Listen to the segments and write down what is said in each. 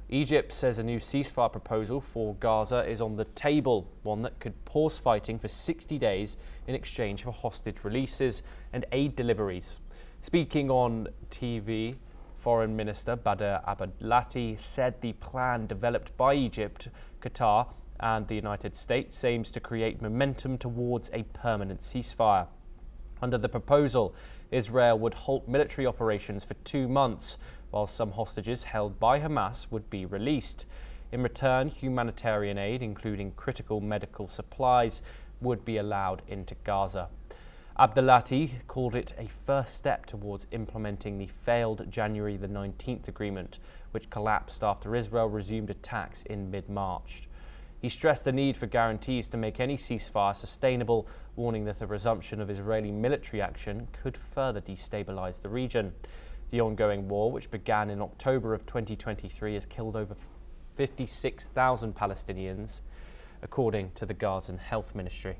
Egypt says a new ceasefire proposal for Gaza is on the table, one that could pause fighting for 60 days in exchange for hostage releases and aid deliveries. Speaking on TV, Foreign Minister Badr Abdulati said the plan developed by Egypt, Qatar and the United States aims to create momentum towards a permanent ceasefire. Under the proposal, Israel would halt military operations for 2 months, while some hostages held by Hamas would be released. In return, humanitarian aid, including critical medical supplies, would be allowed into Gaza. Abdulati called it a first step towards implementing the failed January the 19th agreement, which collapsed after Israel resumed attacks in mid-March. He stressed the need for guarantees to make any ceasefire sustainable, warning that a resumption of Israeli military action could further destabilize the region. The ongoing war, which began in October of 2023, has killed over 56,000 Palestinians, according to the Gazan Health Ministry.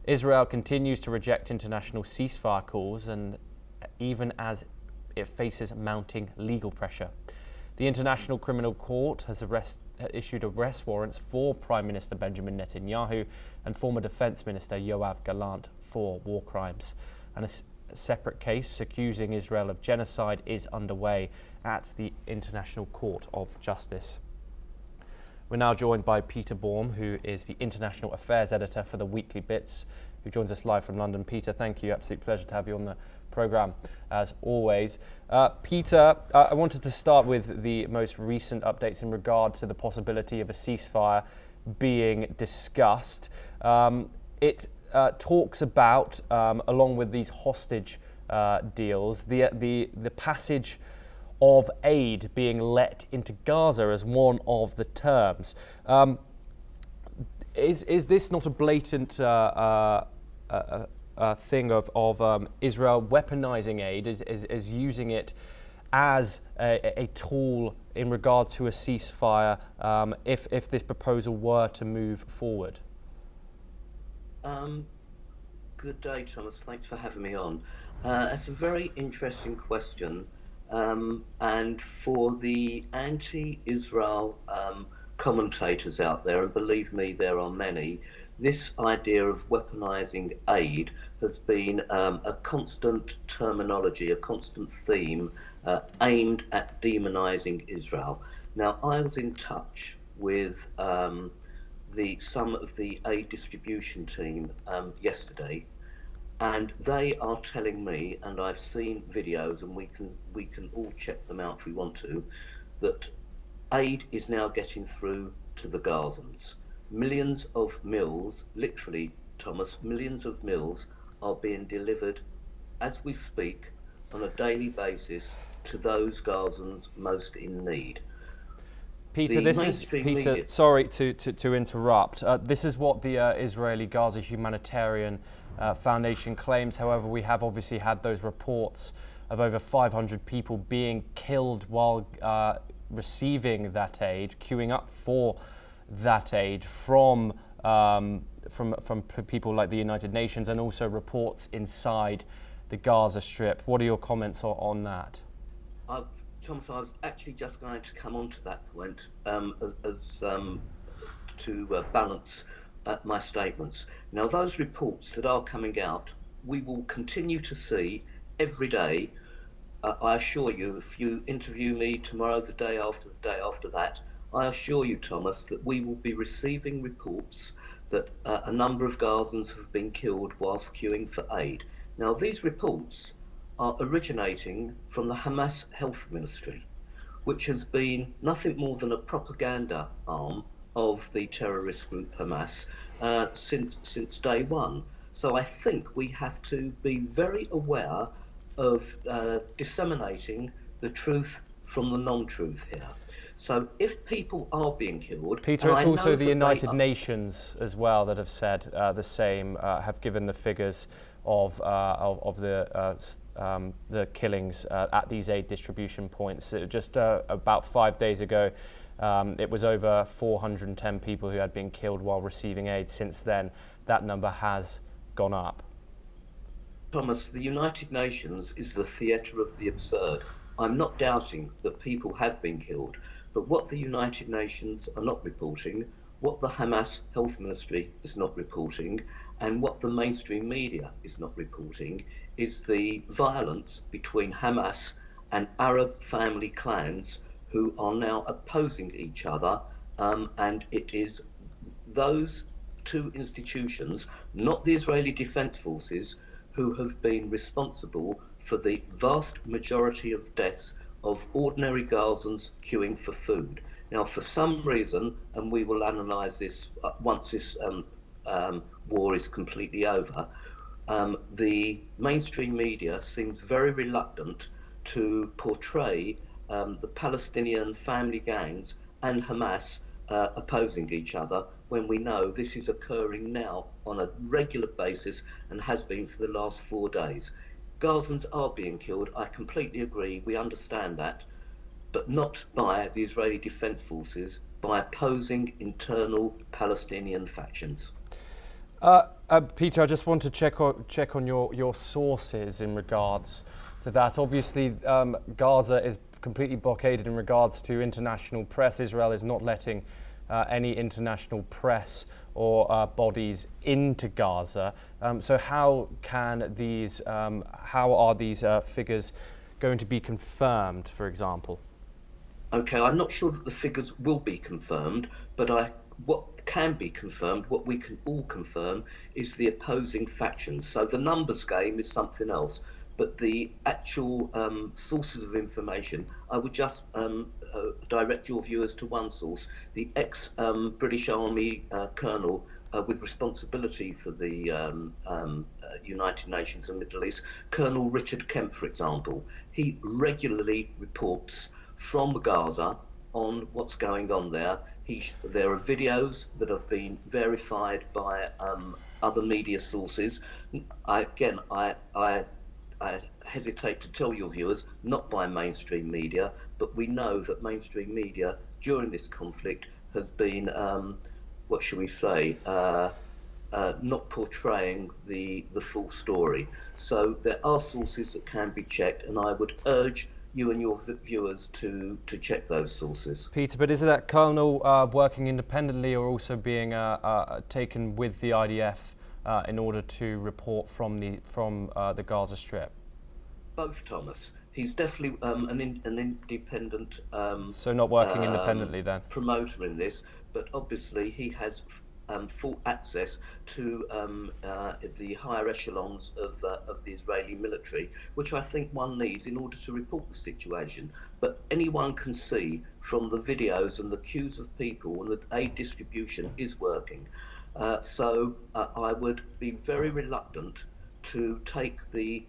Israel continues to reject international ceasefire calls, and even as it faces mounting legal pressure. The International Criminal Court has issued arrest warrants for Prime Minister Benjamin Netanyahu and former Defence Minister Yoav Gallant for war crimes. And a separate case accusing Israel of genocide is underway at the International Court of Justice. We're now joined by Peter Baum, who is the International Affairs Editor for the Weekly Bits, who joins us live from London. Peter, thank you. Absolute pleasure to have you on the programme, as always. Peter, I wanted to start with the most recent updates in regard to the possibility of a ceasefire being discussed. It talks about, along with these hostage deals, the passage of aid being let into Gaza as one of the terms. Is this not a blatant thing of Israel weaponizing aid, is using it as a tool in regard to a ceasefire if this proposal were to move forward? Good day, Thomas. Thanks for having me on. That's a very interesting question. And for the anti-Israel commentators out there, and believe me, there are many, this idea of weaponizing aid has been a constant terminology, a constant theme aimed at demonizing Israel. Now, I was in touch with some of the aid distribution team yesterday, and they are telling me, and I've seen videos, and we can all check them out if we want to, that aid is now getting through to the Gazans. Millions of meals, literally, Thomas, millions of meals are being delivered as we speak on a daily basis to those Gazans most in need. Peter, Peter. Sorry to interrupt. This is what the Israeli Gaza Humanitarian Foundation claims. However, we have obviously had those reports of over 500 people being killed while receiving that aid, queuing up for that aid from people like the United Nations, and also reports inside the Gaza Strip. What are your comments on that? Thomas, I was actually just going to come on to that point to balance my statements. Now, those reports that are coming out, we will continue to see every day. I assure you, if you interview me tomorrow, the day after that, I assure you, Thomas, that we will be receiving reports that a number of Gazans have been killed whilst queuing for aid. Now, these reports are originating from the Hamas Health Ministry, which has been nothing more than a propaganda arm of the terrorist group Hamas since day one. So I think we have to be very aware of disseminating the truth from the non-truth here. So if people are being killed... Peter, it's also the United Nations as well that have said the same, have given the figures of the killings at these aid distribution points. Just about 5 days ago, it was over 410 people who had been killed while receiving aid. Since then, that number has gone up. Thomas, the United Nations is the theatre of the absurd. I'm not doubting that people have been killed, But what the United Nations are not reporting, what the Hamas Health Ministry is not reporting, and what the mainstream media is not reporting, is the violence between Hamas and Arab family clans who are now opposing each other. And it is those two institutions, not the Israeli Defense Forces, who have been responsible for the vast majority of deaths of ordinary Gazans queuing for food. Now, for some reason, and we will analyse this once this war is completely over, the mainstream media seems very reluctant to portray the Palestinian family gangs and Hamas opposing each other, when we know this is occurring now on a regular basis and has been for the last 4 days. Gazans are being killed, I completely agree, we understand that, but not by the Israeli Defense Forces, by opposing internal Palestinian factions. Peter, I just want to check on your sources in regards to that. Obviously, Gaza is completely blockaded in regards to international press. Israel is not letting any international press or bodies into Gaza. So how are these figures going to be confirmed, for example? Okay, I'm not sure that the figures will be confirmed, but what can be confirmed, what we can all confirm, is the opposing factions. So the numbers game is something else, but the actual sources of information, I would just direct your viewers to one source, the ex-British Army colonel with responsibility for the United Nations and Middle East, Colonel Richard Kemp, for example. He regularly reports from Gaza on what's going on there. There are videos that have been verified by other media sources. I hesitate to tell your viewers, not by mainstream media, but we know that mainstream media during this conflict has been, what shall we say, not portraying the full story. So there are sources that can be checked, and I would urge you and your viewers to check those sources. Peter, but is that colonel working independently or also being taken with the IDF in order to report from the Gaza Strip? Both, Thomas. He's definitely an independent. So not working independently then. Promoter in this, but obviously he has full access to the higher echelons of the Israeli military, which I think one needs in order to report the situation. But anyone can see from the videos and the queues of people and the aid distribution is working. So I would be very reluctant to take the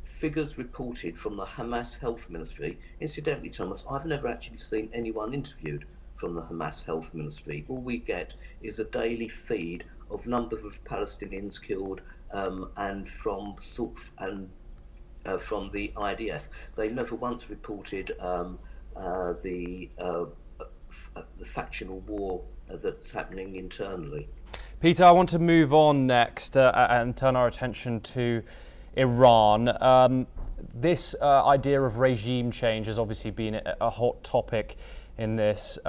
figures reported from the Hamas Health Ministry. Incidentally, Thomas, I've never actually seen anyone interviewed from the Hamas Health Ministry. All we get is a daily feed of numbers of Palestinians killed and from the IDF. They never once reported the factional war that's happening internally. Peter, I want to move on next and turn our attention to Iran. This idea of regime change has obviously been a hot topic in this.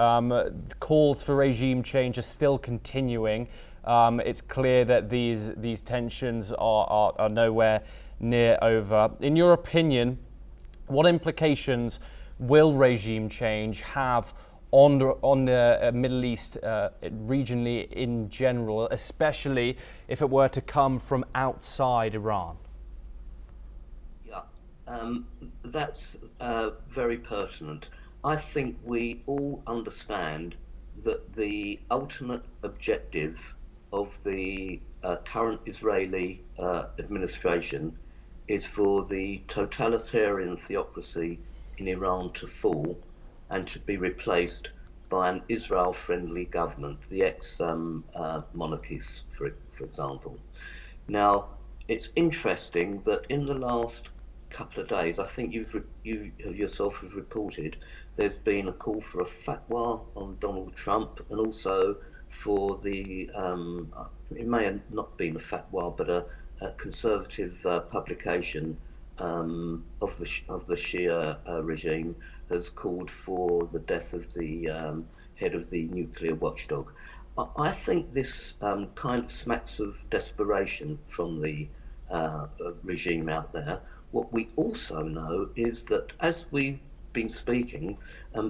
Calls for regime change are still continuing. It's clear that these tensions are nowhere near over. In your opinion, what implications will regime change have on the Middle East regionally in general, especially if it were to come from outside Iran? That's very pertinent. I think we all understand that the ultimate objective of the current Israeli administration is for the totalitarian theocracy in Iran to fall and to be replaced by an Israel-friendly government, the ex-monarchies, for example. Now, it's interesting that in the last couple of days, I think you yourself have reported, there's been a call for a fatwa on Donald Trump, and also for the, it may have not been a fatwa, but a conservative publication of the Shia regime has called for the death of the head of the nuclear watchdog. I think this kind of smacks of desperation from the regime out there. What we also know is that, as we've been speaking,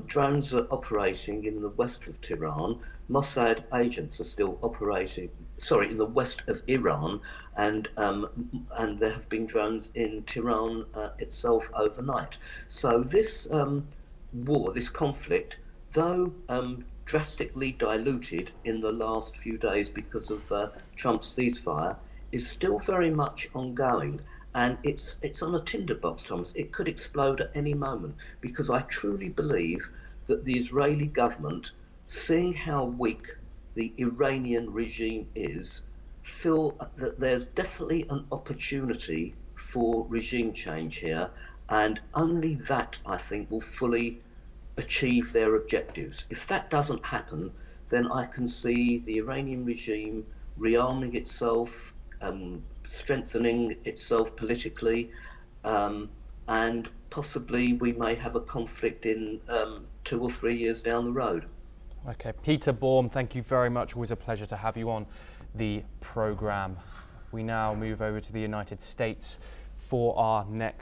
drones are operating in the west of Tehran. Mossad agents are still operating, sorry, in the west of Iran, and there have been drones in Tehran itself overnight. So this war, this conflict, though drastically diluted in the last few days because of Trump's ceasefire, is still very much ongoing. And it's on a tinderbox, Thomas. It could explode at any moment, because I truly believe that the Israeli government, seeing how weak the Iranian regime is, feel that there's definitely an opportunity for regime change here, and only that, I think, will fully achieve their objectives. If that doesn't happen, then I can see the Iranian regime rearming itself, strengthening itself politically, and possibly we may have a conflict in 2 or 3 years down the road. Okay, Peter Baum, thank you very much. Always a pleasure to have you on the programme. We now move over to the United States for our next